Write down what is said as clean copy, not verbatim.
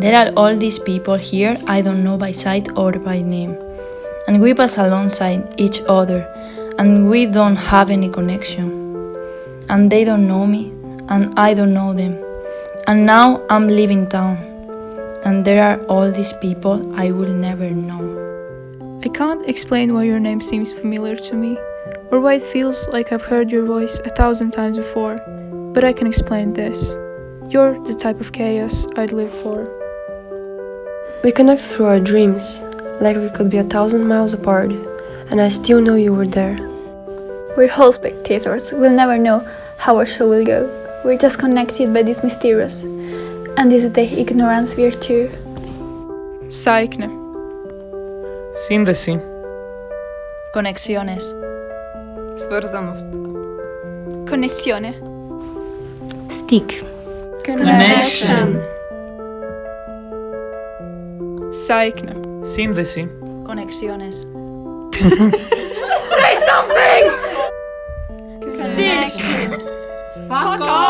There are all these people here I don't know by sight or by name. And we pass alongside each other, and we don't have any connection. And they don't know me, and I don't know them. And now I'm leaving town, and there are all these people I will never know. I can't explain why your name seems familiar to me, or why it feels like I've heard your voice 1,000 times before, but I can explain this. You're the type of chaos I'd live for. We connect through our dreams, like we could be 1,000 miles apart, and I still know you were there. We're whole spectators, we'll never know how our show will go. We're just connected by this mysterious, and is the ignorance we're too. Saikne. Σύνδεση. Conexiones. Свързаност. Connessione. Stick. Connection. Saikne. Σύνδεση. Conexiones. Say something! Stick! Fuck off!